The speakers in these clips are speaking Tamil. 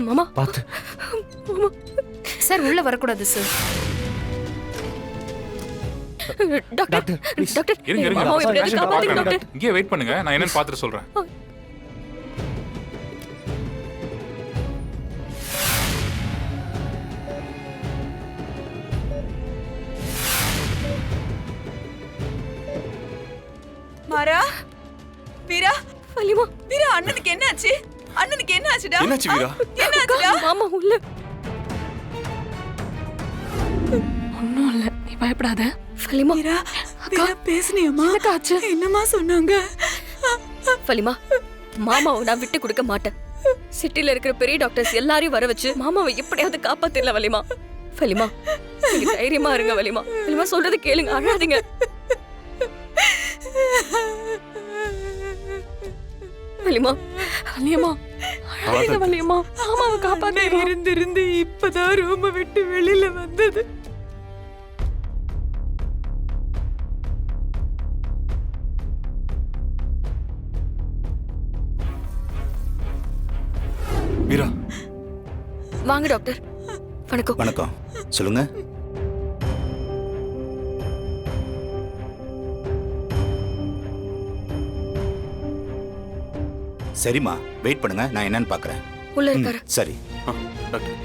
மாமா பாத்து. மாமா சார் உள்ள வரக்கூடாது sir. Doctor doctor please. Doctor இருங்க இருங்க மாமாவை எப்படியாவது காப்பாத்துங்க டாக்டர். இங்கே வெயிட் பண்ணுங்க, நான் என்னன்னு பார்த்துட்டு சொல்றேன். மாரா வீரா வலிமா வீரா, அண்ணனுக்கு என்னாச்சு? அண்ணனுக்கு என்ன ஆச்சுடா? என்னாச்சு வீரா? என்னாச்சுடா? மாமா உள்ள. ஒன்னும் இல்ல, நீ பயப்படாத. வலிமா வீரா வீரா பேசுனியம்மா? ஆச்சு என்னம்மா சொன்னாங்க? வலிமா மாமாவை நான் விட்டு கொடுக்க மாட்டேன். சிட்டில இருக்கிற பெரிய டாக்டர்ஸ் எல்லாரையும் வர வச்சு மாமாவை எப்படியாவது காப்பாத்திடல வலிமா. வலிமா நீங்க தைரியமா இருங்க வலிமா. வலிமா சொல்றது கேளுங்க, அழாதீங்க. வலிமா வலியம்மா அழாதீங்க வலியம்மா. மாமாவை காப்பாத்த இருந்து இப்பதான் ரூம் விட்டு வெளியில வந்தது. வீரா வாங்க டாக்டர். வணக்கம். வணக்கம், சொல்லுங்க. சரிம்மா, வெயிட் பண்ணுங்க, நான் என்னன்னு பாக்குறேன். உள்ள இருக்காரு. சரி. டாக்டர்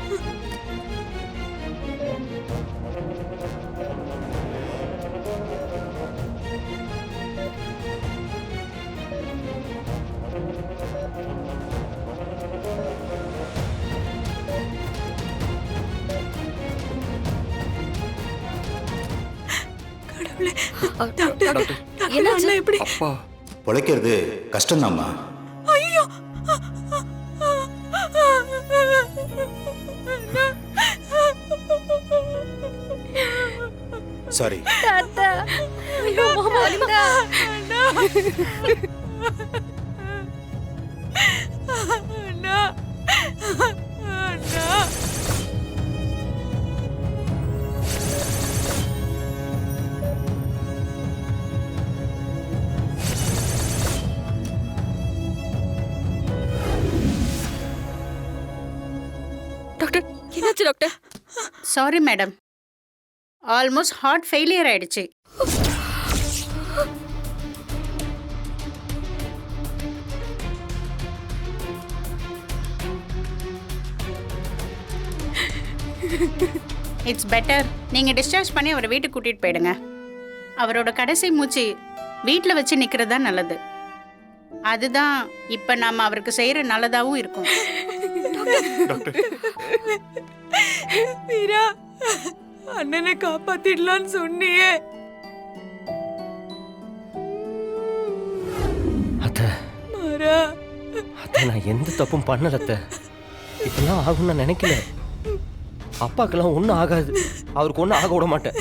கடவுளே, டாக்டர் டாக்டர் என்னாச்சு? அண்ணா எப்படி? அப்பா பொழைக்கிறது கஷ்டம்தாம்மா. ஐயோ சாரி. தாத்தா ஐயோ மாமா வலிமா. அண்ணா அண்ணா டாக்டர் என்னாச்சு doctor? Sorry madam, almost heart failure ஆயிடுச்சு. இட்ஸ் பெட்டர் நீங்க டிஸ்சார்ஜ் பண்ணி அவரை வீட்டுக்கு கூட்டிட்டு போயிடுங்க. அவரோட கடைசி மூச்சு வீட்டில் வச்சு நிக்கிறது தான் நல்லது. அதுதான் இப்ப நாம அவருக்கு செய்யற நல்லதாவும் இருக்கும். டாக்டர் வீரா, அண்ணனை காப்பாத்திடலான்னு சொன்னியே. அத்தை மாறா, அத்தை நான் எந்த தப்பும் பண்ணல அத்தை. இப்பெல்லாம் ஆகும்னு நான் நினைக்கல. அப்பாக்கெல்லாம் ஒன்றும் ஆகாது. அவருக்கு ஒன்றும் ஆக விட மாட்டேன்.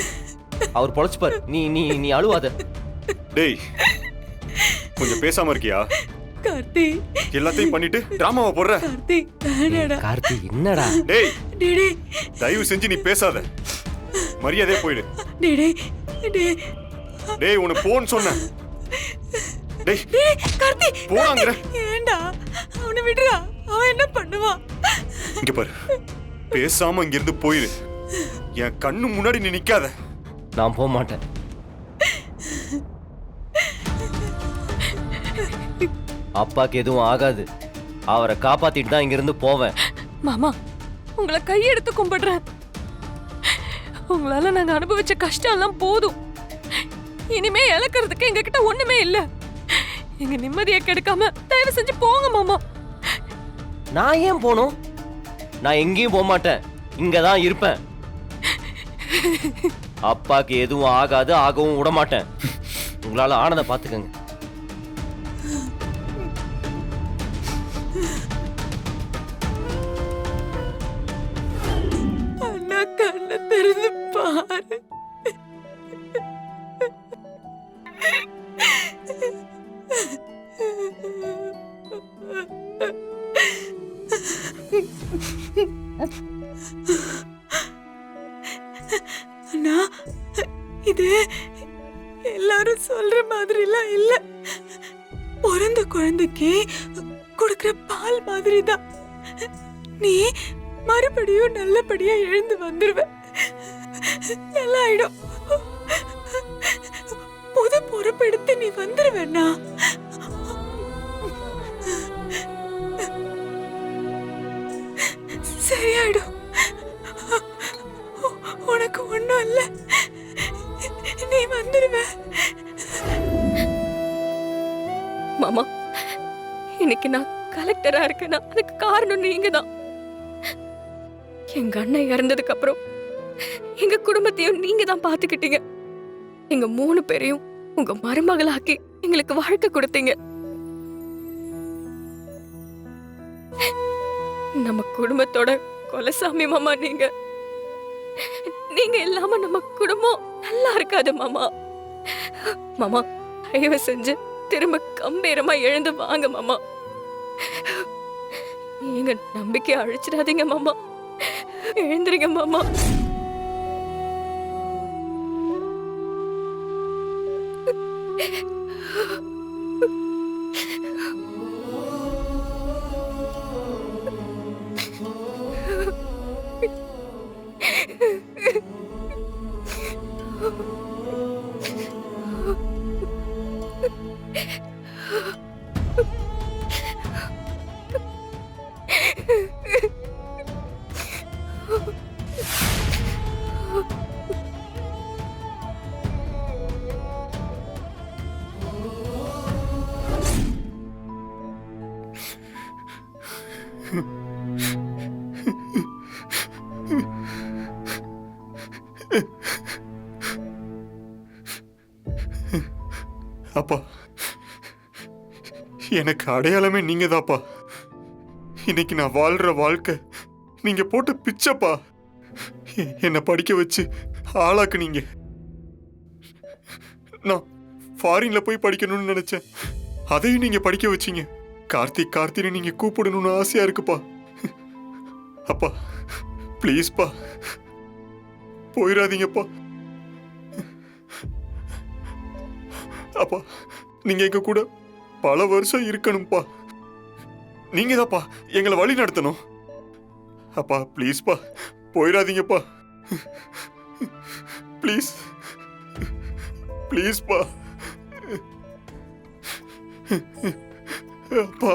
அவர் பொழைச்சுப்பார். நீ நீ நீ அழுவாத. டேய் கொஞ்சம் பேசாம இருக்கியா? கார்த்தி எல்லாத்தையும் பண்ணிட்டு டிராமாவை போடுற. கார்த்தி வேணாடா. கார்த்தி என்னடா? டேய் டேடே தயவு செஞ்சு நீ பேசாத, மரியாதையா போயிடு. டேடே டே டேய் உன்னை போன்னு சொன்னேன். டேய் டேய் கார்த்தி போறாங்கற. ஏண்டா அவனை விடுறா, அவன் என்ன பண்ணுவான்? இங்க பாரு, பேசாம இங்க இருந்து போயிரு. என் கண்ணு முன்னாடி நீ நிக்காத. நான் போக மாட்டேன். அப்பாக்கு எதுவும் ஆகாது. அவரை காப்பாத்திட்டு தான் இங்கிருந்து போவேன். மாமா உங்களை கையெடுத்து கும்பிடுறேன். உங்களால நாங்க அனுபவிச்ச கஷ்டம் எல்லாம் போதும். இனிமே இழக்கிறதுக்கு எங்க கிட்ட ஒண்ணுமே இல்ல. எங்க நிம்மதியை கெடுக்காம தயவு செஞ்சு போங்க மாமா. நான் ஏன் போகணும்? நான் எங்கேயும் போக மாட்டேன். இங்க தான் இருப்பேன். அப்பாக்கு எதுவும் ஆகாது, ஆகவும் விட மாட்டேன். உங்களால ஆனதை பார்த்துக்கங்க. அண்ணா கண்ணை திறந்து பாரு. அண்ணா, இது எல்லாரும் சொல்ற மாதிரிலாம் இல்ல. பிறந்த குழந்தைக்கு கொடுக்கிற பால் மாதிரி தான். நீ மறுபடியும் நல்லபடியா எழுந்து வந்துருவ. நல்லா ஆயிடும். புது பொறுப்பெடுத்து நீ வந்துருவேண்ணா. சரியாயிடும். உனக்கு ஒண்ணும் இல்ல. நீ வந்துருவ. மாமா, இன்னைக்கு நான் கலெக்டரா இருக்கேன்னா அதுக்கு காரணம் நீங்க தான். எங்க அண்ணன் இறந்ததுக்கு அப்புறம் எங்க குடும்பத்தையும் நீங்க தான் பாத்துக்கிட்டீங்க. எங்க 3 பேரையும் உங்க மருமகளாக்கி எங்களுக்கு வாழ்க்கை கொடுத்தீங்க. நம்ம குடும்பத்தோட கொலசாமி மாமா நீங்க. நீங்க இல்லாம நம்ம குடும்பம் நல்லா இருக்காது மாமா. மாமா, தயவு செஞ்சு திரும்ப கம்பீரமா எழுந்து வாங்க மாமா. நீங்க நம்பிக்கையை அழிச்சிடாதீங்க மாமா. எழுந்துருங்க மாமா. அப்பா, எனக்கு அடையாளமே நீங்க தான்ப்பா. இன்னைக்கு நான் வாழ்ற வாழ்க்கை நீங்க போட்ட பிச்சைப்பா. என்னை படிக்க வச்சு ஆளாக்குனீங்க. நான் ஃபாரின்ல போய் படிக்கணும்னு நினைச்சேன். அதையும் நீங்க படிக்க வச்சீங்க. கார்த்தின்னு நீங்க கூப்பிடணும்னு ஆசையா இருக்குப்பா. அப்பா ப்ளீஸ்ப்பா, போயிடாதீங்கப்பா. அப்பா, நீங்க எங்க கூட பல வருஷம் இருக்கணும்ப்பா. நீங்க தான்ப்பா எங்களை வழி நடத்தணும். அப்பா ப்ளீஸ்ப்பா, போயிடாதீங்கப்பா. ப்ளீஸ் ப்ளீஸ்ப்பா. அப்பா